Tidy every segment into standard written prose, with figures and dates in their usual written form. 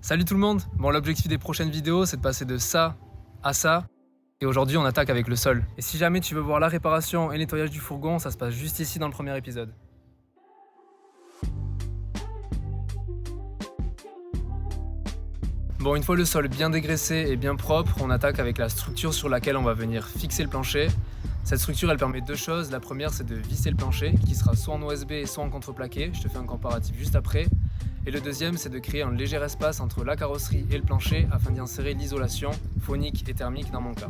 Salut tout le monde. Bon, l'objectif des prochaines vidéos, c'est de passer de ça à ça. Et aujourd'hui, on attaque avec le sol. Et si jamais tu veux voir la réparation et le nettoyage du fourgon, ça se passe juste ici dans le premier épisode. Bon, une fois le sol bien dégraissé et bien propre, on attaque avec la structure sur laquelle on va venir fixer le plancher. Cette structure, elle permet deux choses. La première, c'est de visser le plancher, qui sera soit en OSB, soit en contreplaqué. Je te fais un comparatif juste après. Et le deuxième, c'est de créer un léger espace entre la carrosserie et le plancher afin d'y insérer l'isolation, phonique et thermique dans mon cas.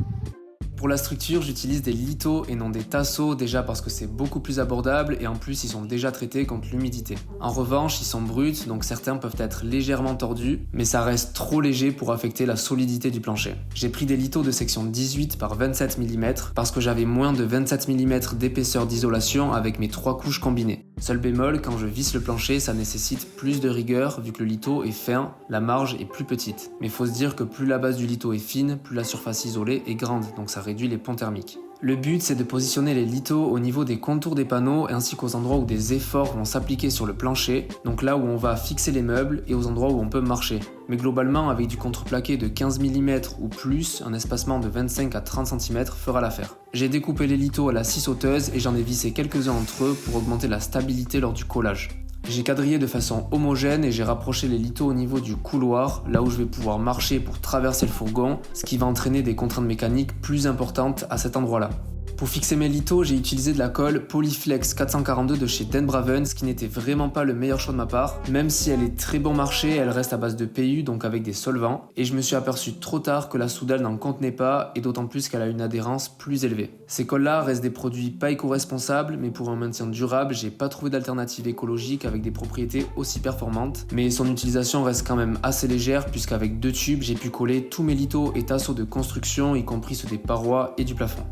Pour la structure, j'utilise des lithos et non des tasseaux, déjà parce que c'est beaucoup plus abordable et en plus ils sont déjà traités contre l'humidité. En revanche, ils sont bruts, donc certains peuvent être légèrement tordus, mais ça reste trop léger pour affecter la solidité du plancher. J'ai pris des lithos de section 18 par 27 mm parce que j'avais moins de 27 mm d'épaisseur d'isolation avec mes 3 couches combinées. Seul bémol, quand je visse le plancher, ça nécessite plus de rigueur vu que le litho est fin, la marge est plus petite. Mais faut se dire que plus la base du litho est fine, plus la surface isolée est grande, donc ça réduit les ponts thermiques. Le but, c'est de positionner les lithos au niveau des contours des panneaux ainsi qu'aux endroits où des efforts vont s'appliquer sur le plancher, donc là où on va fixer les meubles et aux endroits où on peut marcher. Mais globalement, avec du contreplaqué de 15 mm ou plus, un espacement de 25 à 30 cm fera l'affaire. J'ai découpé les lithos à la scie sauteuse et j'en ai vissé quelques-uns entre eux pour augmenter la stabilité lors du collage. J'ai quadrillé de façon homogène et j'ai rapproché les lithos au niveau du couloir, là où je vais pouvoir marcher pour traverser le fourgon, ce qui va entraîner des contraintes mécaniques plus importantes à cet endroit-là. Pour fixer mes lithos, j'ai utilisé de la colle Polyflex 442 de chez Dan Braven, ce qui n'était vraiment pas le meilleur choix de ma part. Même si elle est très bon marché, elle reste à base de PU, donc avec des solvants. Et je me suis aperçu trop tard que la soudale n'en contenait pas, et d'autant plus qu'elle a une adhérence plus élevée. Ces colles-là restent des produits pas éco-responsables, mais pour un maintien durable, j'ai pas trouvé d'alternative écologique avec des propriétés aussi performantes. Mais son utilisation reste quand même assez légère, puisqu'avec 2 tubes, j'ai pu coller tous mes lithos et tasseaux de construction, y compris ceux des parois et du plafond.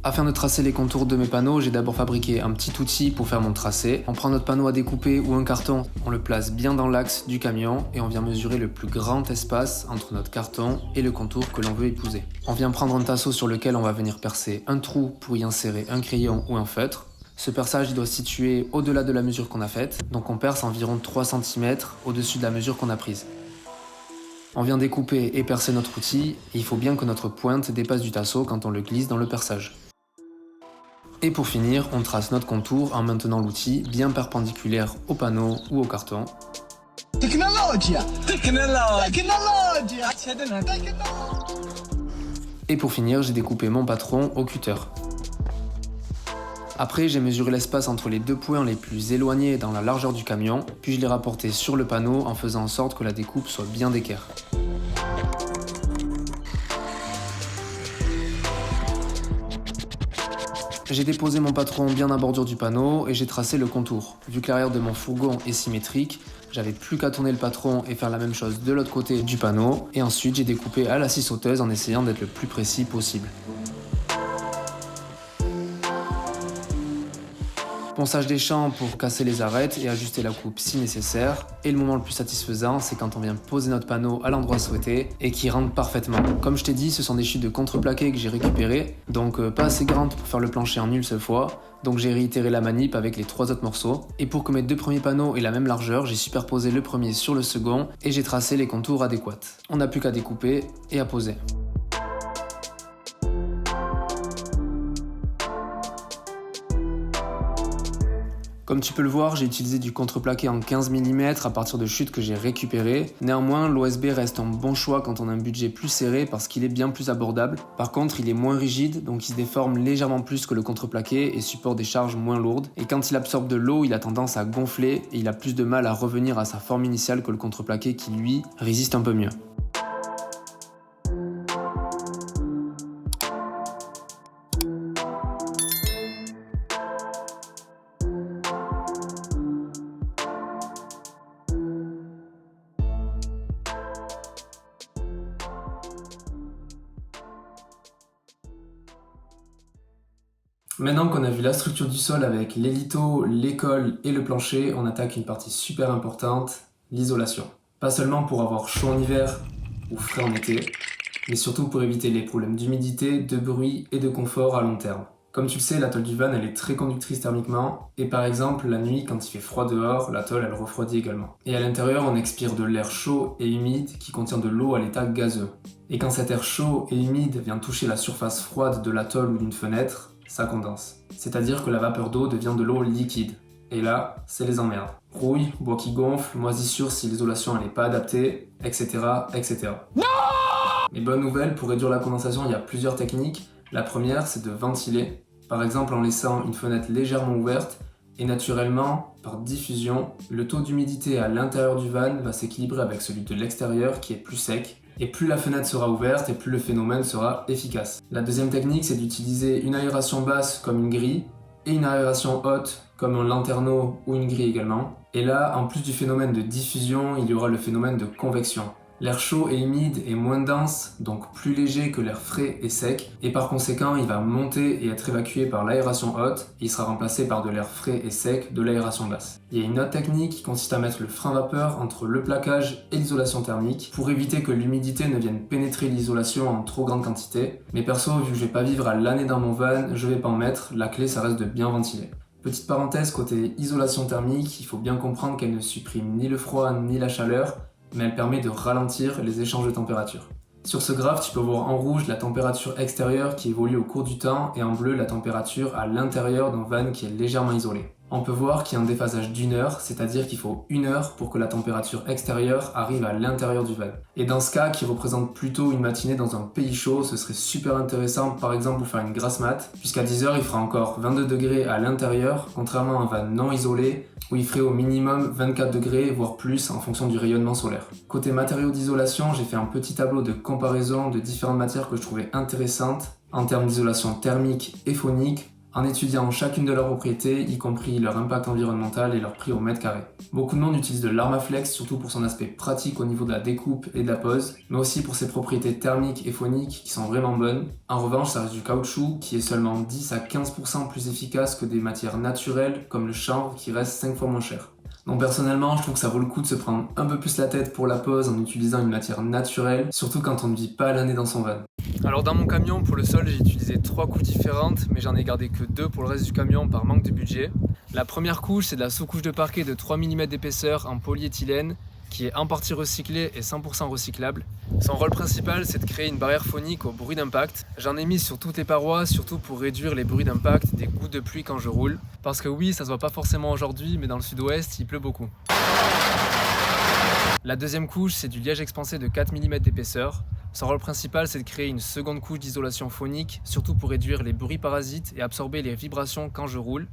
Afin de tracer les contours de mes panneaux, j'ai d'abord fabriqué un petit outil pour faire mon tracé. On prend notre panneau à découper ou un carton, on le place bien dans l'axe du camion et on vient mesurer le plus grand espace entre notre carton et le contour que l'on veut épouser. On vient prendre un tasseau sur lequel on va venir percer un trou pour y insérer un crayon ou un feutre. Ce perçage il doit se situer au-delà de la mesure qu'on a faite, donc on perce environ 3 cm au-dessus de la mesure qu'on a prise. On vient découper et percer notre outil et il faut bien que notre pointe dépasse du tasseau quand on le glisse dans le perçage. Et pour finir, on trace notre contour en maintenant l'outil bien perpendiculaire au panneau ou au carton. Et pour finir, j'ai découpé mon patron au cutter. Après, j'ai mesuré l'espace entre les deux points les plus éloignés dans la largeur du camion, puis je l'ai rapporté sur le panneau en faisant en sorte que la découpe soit bien d'équerre. J'ai déposé mon patron bien à bordure du panneau et j'ai tracé le contour. Vu que l'arrière de mon fourgon est symétrique, j'avais plus qu'à tourner le patron et faire la même chose de l'autre côté du panneau. Et ensuite, j'ai découpé à la scie sauteuse en essayant d'être le plus précis possible. Ponçage des champs pour casser les arêtes et ajuster la coupe si nécessaire. Et le moment le plus satisfaisant, c'est quand on vient poser notre panneau à l'endroit souhaité et qui rentre parfaitement. Comme je t'ai dit, ce sont des chutes de contreplaqué que j'ai récupérées, donc pas assez grandes pour faire le plancher en une seule fois. Donc j'ai réitéré la manip avec les 3 autres morceaux. Et pour que mes 2 premiers panneaux aient la même largeur, j'ai superposé le premier sur le second et j'ai tracé les contours adéquats. On n'a plus qu'à découper et à poser. Comme tu peux le voir, j'ai utilisé du contreplaqué en 15 mm à partir de chutes que j'ai récupérées. Néanmoins, l'OSB reste un bon choix quand on a un budget plus serré parce qu'il est bien plus abordable. Par contre, il est moins rigide, donc il se déforme légèrement plus que le contreplaqué et supporte des charges moins lourdes. Et quand il absorbe de l'eau, il a tendance à gonfler et il a plus de mal à revenir à sa forme initiale que le contreplaqué qui, lui, résiste un peu mieux. Maintenant qu'on a vu la structure du sol avec les lithos, les colles et le plancher, on attaque une partie super importante, l'isolation. Pas seulement pour avoir chaud en hiver ou frais en été, mais surtout pour éviter les problèmes d'humidité, de bruit et de confort à long terme. Comme tu le sais, l'atoll du van elle est très conductrice thermiquement et par exemple la nuit quand il fait froid dehors, l'atoll elle refroidit également. Et à l'intérieur on expire de l'air chaud et humide qui contient de l'eau à l'état gazeux. Et quand cet air chaud et humide vient toucher la surface froide de l'atoll ou d'une fenêtre, ça condense. C'est-à-dire que la vapeur d'eau devient de l'eau liquide. Et là, c'est les emmerdes. Rouille, bois qui gonfle, moisissure si l'isolation n'est pas adaptée, etc. etc. Non! Les bonnes nouvelles, pour réduire la condensation, il y a plusieurs techniques. La première, c'est de ventiler. Par exemple en laissant une fenêtre légèrement ouverte et naturellement, par diffusion, le taux d'humidité à l'intérieur du van va s'équilibrer avec celui de l'extérieur qui est plus sec. Et plus la fenêtre sera ouverte et plus le phénomène sera efficace. La deuxième technique, c'est d'utiliser une aération basse comme une grille et une aération haute comme un lanterneau ou une grille également. Et là, en plus du phénomène de diffusion, il y aura le phénomène de convection. L'air chaud et humide est moins dense, donc plus léger que l'air frais et sec, et par conséquent il va monter et être évacué par l'aération haute, et il sera remplacé par de l'air frais et sec de l'aération basse. Il y a une autre technique qui consiste à mettre le frein vapeur entre le plaquage et l'isolation thermique, pour éviter que l'humidité ne vienne pénétrer l'isolation en trop grande quantité. Mais perso, vu que je vais pas vivre à l'année dans mon van, je vais pas en mettre, la clé ça reste de bien ventiler. Petite parenthèse, côté isolation thermique, il faut bien comprendre qu'elle ne supprime ni le froid ni la chaleur, mais elle permet de ralentir les échanges de température. Sur ce graphe, tu peux voir en rouge la température extérieure qui évolue au cours du temps et en bleu la température à l'intérieur d'un van qui est légèrement isolé. On peut voir qu'il y a un déphasage d'1 heure, c'est-à-dire qu'il faut 1 heure pour que la température extérieure arrive à l'intérieur du van. Et dans ce cas, qui représente plutôt une matinée dans un pays chaud, ce serait super intéressant par exemple pour faire une grasse mat, puisqu'à 10 heures il fera encore 22 degrés à l'intérieur, contrairement à un van non isolé, où il ferait au minimum 24 degrés, voire plus en fonction du rayonnement solaire. Côté matériaux d'isolation, j'ai fait un petit tableau de comparaison de différentes matières que je trouvais intéressantes en termes d'isolation thermique et phonique, en étudiant chacune de leurs propriétés, y compris leur impact environnemental et leur prix au mètre carré. Beaucoup de monde utilise de l'Armaflex, surtout pour son aspect pratique au niveau de la découpe et de la pose, mais aussi pour ses propriétés thermiques et phoniques qui sont vraiment bonnes. En revanche, ça reste du caoutchouc qui est seulement 10 à 15% plus efficace que des matières naturelles comme le chanvre qui reste 5 fois moins cher. Donc personnellement, je trouve que ça vaut le coup de se prendre un peu plus la tête pour la pose en utilisant une matière naturelle, surtout quand on ne vit pas l'année dans son van. Alors dans mon camion, pour le sol, j'ai utilisé 3 couches différentes, mais j'en ai gardé que 2 pour le reste du camion par manque de budget. La première couche, c'est de la sous-couche de parquet de 3 mm d'épaisseur en polyéthylène, qui est en partie recyclée et 100% recyclable. Son rôle principal, c'est de créer une barrière phonique au bruit d'impact. J'en ai mis sur toutes les parois, surtout pour réduire les bruits d'impact des gouttes de pluie quand je roule. Parce que oui, ça se voit pas forcément aujourd'hui, mais dans le sud-ouest, il pleut beaucoup. La deuxième couche, c'est du liège expansé de 4 mm d'épaisseur. Son rôle principal, c'est de créer une seconde couche d'isolation phonique, surtout pour réduire les bruits parasites et absorber les vibrations quand je roule.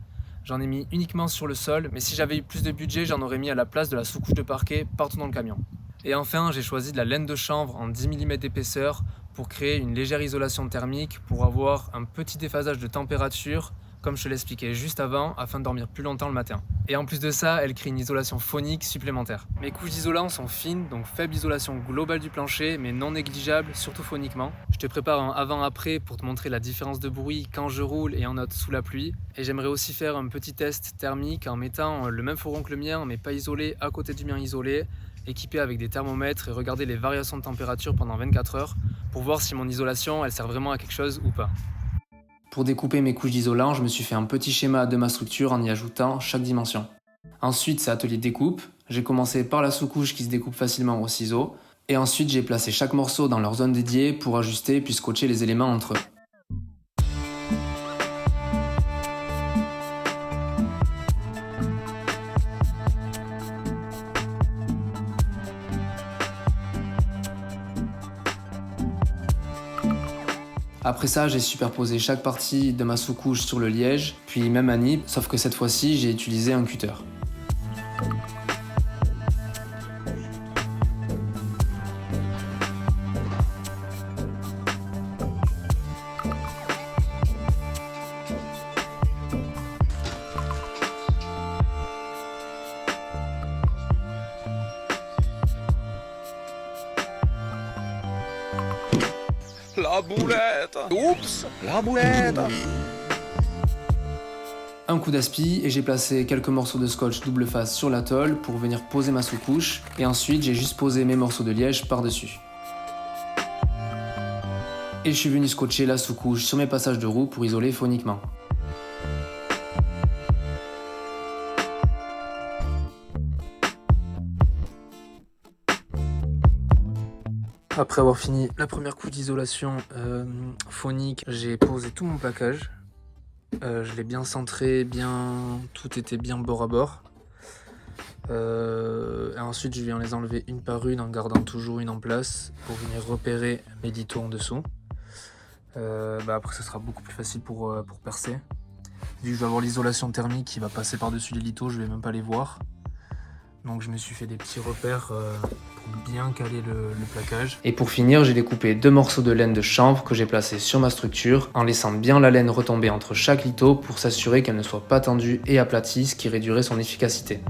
J'en ai mis uniquement sur le sol, mais si j'avais eu plus de budget, j'en aurais mis à la place de la sous-couche de parquet partout dans le camion. Et enfin, j'ai choisi de la laine de chanvre en 10 mm d'épaisseur pour créer une légère isolation thermique, pour avoir un petit déphasage de température, comme je te l'expliquais juste avant, afin de dormir plus longtemps le matin. Et en plus de ça, elle crée une isolation phonique supplémentaire. Mes couches d'isolant sont fines, donc faible isolation globale du plancher, mais non négligeable, surtout phoniquement. Je te prépare un avant-après pour te montrer la différence de bruit quand je roule et en note sous la pluie. Et j'aimerais aussi faire un petit test thermique en mettant le même fourgon que le mien, mais pas isolé, à côté du mien isolé, équipé avec des thermomètres et regarder les variations de température pendant 24 heures pour voir si mon isolation elle sert vraiment à quelque chose ou pas. Pour découper mes couches d'isolant, je me suis fait un petit schéma de ma structure en y ajoutant chaque dimension. Ensuite, c'est atelier découpe. J'ai commencé par la sous-couche qui se découpe facilement au ciseau. Et ensuite, j'ai placé chaque morceau dans leur zone dédiée pour ajuster puis scotcher les éléments entre eux. Après ça, j'ai superposé chaque partie de ma sous-couche sur le liège, puis même à nib, sauf que cette fois-ci, j'ai utilisé un cutter. La boulette! Oups! La boulette! Un coup d'aspi et j'ai placé quelques morceaux de scotch double face sur la tôle pour venir poser ma sous-couche et ensuite j'ai juste posé mes morceaux de liège par-dessus. Et je suis venu scotcher la sous-couche sur mes passages de roue pour isoler phoniquement. Après avoir fini la première couche d'isolation phonique, j'ai posé tout mon plaquage. Je l'ai bien centré, tout était bien bord à bord. Et ensuite je viens les enlever une par une en gardant toujours une en place pour venir repérer mes litos en dessous. Après ça sera beaucoup plus facile pour percer. Vu que je vais avoir l'isolation thermique qui va passer par-dessus les litos, je vais même pas les voir. Donc je me suis fait des petits repères pour bien caler le plaquage. Et pour finir, j'ai découpé 2 morceaux de laine de chanvre que j'ai placés sur ma structure en laissant bien la laine retomber entre chaque lito pour s'assurer qu'elle ne soit pas tendue et aplatie, ce qui réduirait son efficacité.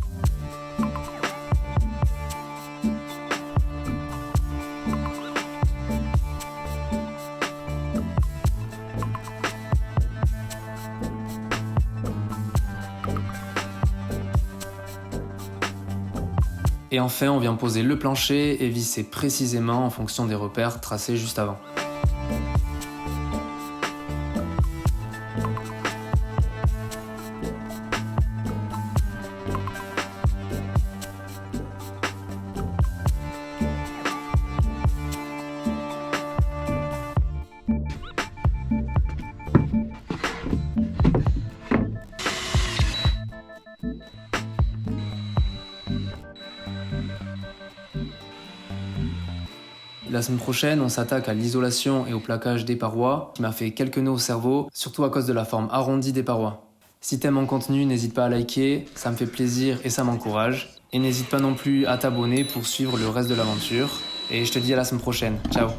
Et enfin, on vient poser le plancher et visser précisément en fonction des repères tracés juste avant. La semaine prochaine, on s'attaque à l'isolation et au plaquage des parois, qui m'a fait quelques nœuds au cerveau, surtout à cause de la forme arrondie des parois. Si t'aimes mon contenu, n'hésite pas à liker, ça me fait plaisir et ça m'encourage. Et n'hésite pas non plus à t'abonner pour suivre le reste de l'aventure. Et je te dis à la semaine prochaine. Ciao!